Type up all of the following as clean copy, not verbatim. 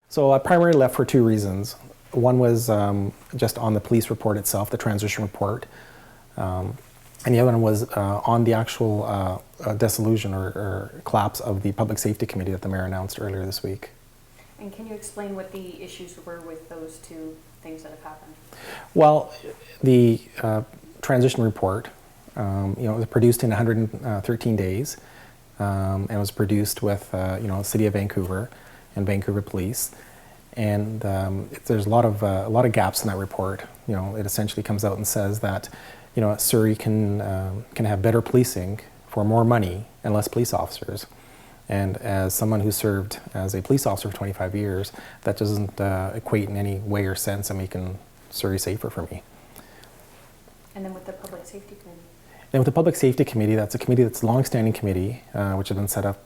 So I primarily left for two reasons. One was just on the police report itself, the transition report, and the other one was on the actual dissolution or collapse of the Public Safety Committee that the Mayor announced earlier this week. And can you explain what the issues were with those two things that have happened? Well, the transition report, it was produced in 113 days, and it was produced with, the City of Vancouver and Vancouver Police. And there's a lot of gaps in that report. It essentially comes out and says that, Surrey can have better policing for more money and less police officers. And as someone who served as a police officer for 25 years, that doesn't equate in any way or sense in making Surrey safer for me. And then with the Public Safety Committee? And with the Public Safety Committee, that's a committee that's a long-standing committee, which had been set up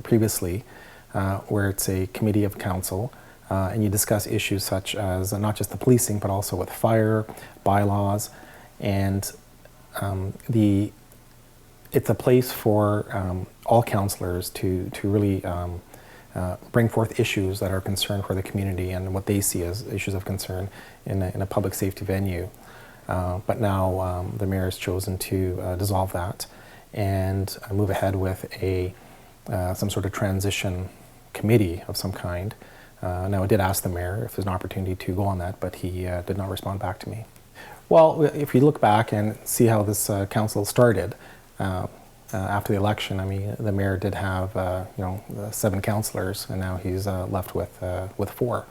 previously, where it's a committee of council, and you discuss issues such as not just the policing, but also with fire, bylaws, and it's a place for all councillors to really bring forth issues that are concern for the community and what they see as issues of concern in a public safety venue. But now the Mayor has chosen to dissolve that and move ahead with some sort of transition committee of some kind. Now I did ask the Mayor if there's an opportunity to go on that, but he did not respond back to me. Well, if you look back and see how this council started, after the election, I mean, the Mayor did have 7 councillors, and now he's left with 4.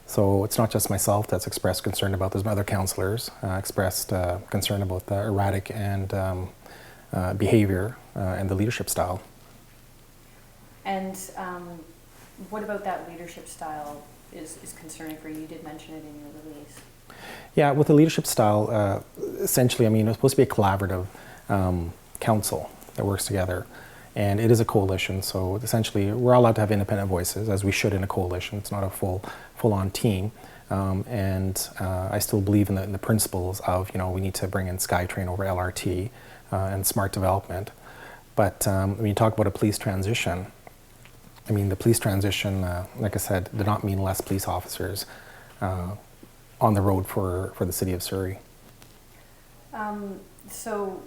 So it's not just myself that's expressed concern about this, but other councillors expressed concern about the erratic and behavior and the leadership style. And what about that leadership style is concerning for you? You did mention it in your release. Yeah, with the leadership style, essentially, I mean, it's supposed to be a collaborative council that works together. And it is a coalition, so essentially we're allowed to have independent voices, as we should in a coalition. It's not a full-on team. I still believe in the principles of, we need to bring in SkyTrain over LRT and smart development. But when you talk about a police transition, I mean, the police transition, like I said, did not mean less police officers on the road for the City of Surrey. So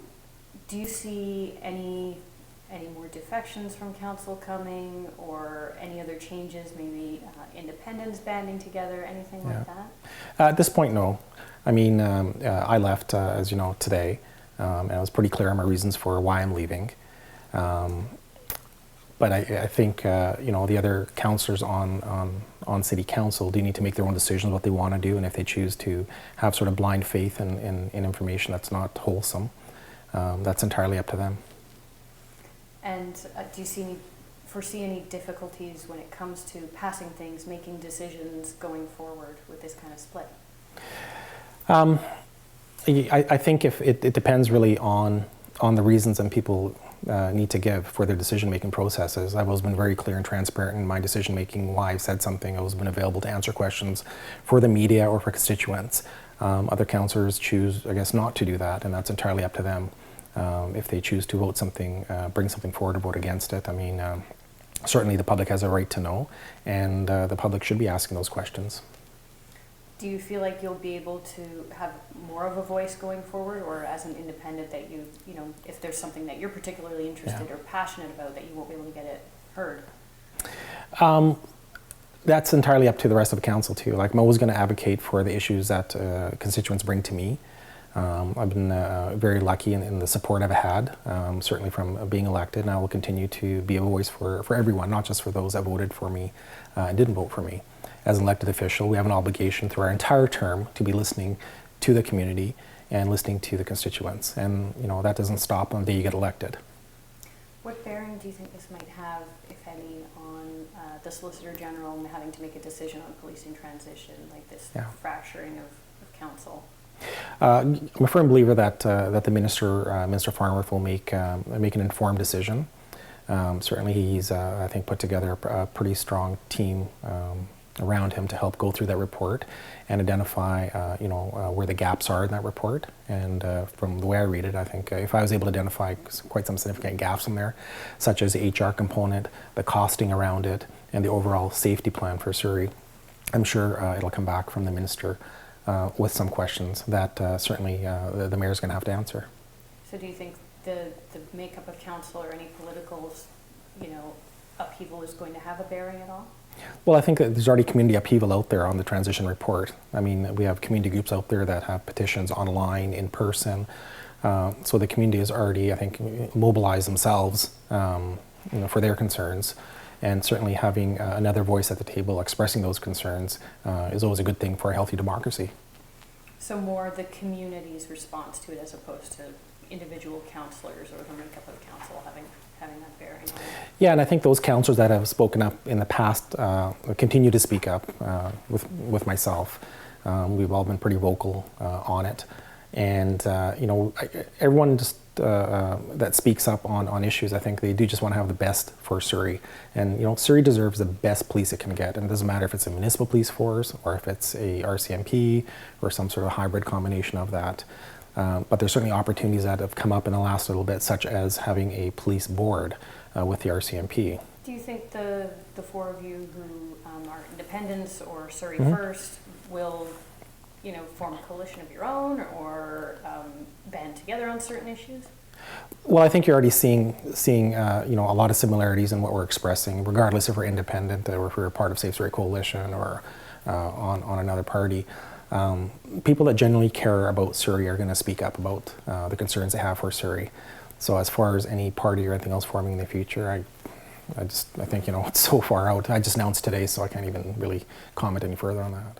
do you see any more defections from council coming, or any other changes, maybe independents banding together, anything like that? At this point, no. I mean, I left, as you know, today, and I was pretty clear on my reasons for why I'm leaving. But I think, the other councillors on City Council do need to make their own decisions what they want to do, and if they choose to have sort of blind faith in information that's not wholesome, that's entirely up to them. And do you foresee any difficulties when it comes to passing things, making decisions going forward with this kind of split? I think if it depends really on the reasons and people need to give for their decision-making processes. I've always been very clear and transparent in my decision-making, why I've said something. I've always been available to answer questions for the media or for constituents. Other councillors choose, I guess, not to do that, and that's entirely up to them. If they choose to vote something, bring something forward or vote against it, I mean, certainly the public has a right to know, and the public should be asking those questions. Do you feel like you'll be able to have more of a voice going forward, or as an independent that if there's something that you're particularly interested or passionate about, that you won't be able to get it heard? That's entirely up to the rest of the council too. Like, I'm always going to advocate for the issues that constituents bring to me. I've been very lucky in the support I've had, certainly from being elected, and I will continue to be a voice for everyone, not just for those that voted for me and didn't vote for me. As an elected official, we have an obligation through our entire term to be listening to the community and listening to the constituents, and that doesn't stop on the day you get elected. What bearing do you think this might have, if any, on the Solicitor General having to make a decision on policing transition, like this fracturing of council? I'm a firm believer that the Minister Farnworth will make an informed decision. Certainly, he's I think put together a pretty strong team around him to help go through that report and identify, where the gaps are in that report. And from the way I read it, I think if I was able to identify quite some significant gaps in there, such as the HR component, the costing around it, and the overall safety plan for Surrey, I'm sure it'll come back from the minister with some questions that certainly the mayor's going to have to answer. So do you think the makeup of council or any political, upheaval is going to have a bearing at all? Well, I think that there's already community upheaval out there on the transition report. I mean, we have community groups out there that have petitions online, in person. So the community has already, I think, mobilized themselves, for their concerns. And certainly having another voice at the table expressing those concerns is always a good thing for a healthy democracy. So more the community's response to it as opposed to individual councillors or the makeup of council having that bearing on it. Yeah, and I think those councillors that have spoken up in the past continue to speak up with myself. We've all been pretty vocal on it. And, everyone just that speaks up on issues, I think they do just want to have the best for Surrey. And, Surrey deserves the best police it can get. And it doesn't matter if it's a municipal police force or if it's a RCMP or some sort of hybrid combination of that. But there's certainly opportunities that have come up in the last little bit, such as having a police board with the RCMP. Do you think the four of you who are independents or Surrey Mm-hmm. First will, form a coalition of your own or band together on certain issues? Well, I think you're already seeing a lot of similarities in what we're expressing, regardless if we're independent or if we're part of Safe Surrey Coalition or on another party. People that genuinely care about Surrey are going to speak up about the concerns they have for Surrey. So as far as any party or anything else forming in the future, I think, it's so far out. I just announced today, so I can't even really comment any further on that.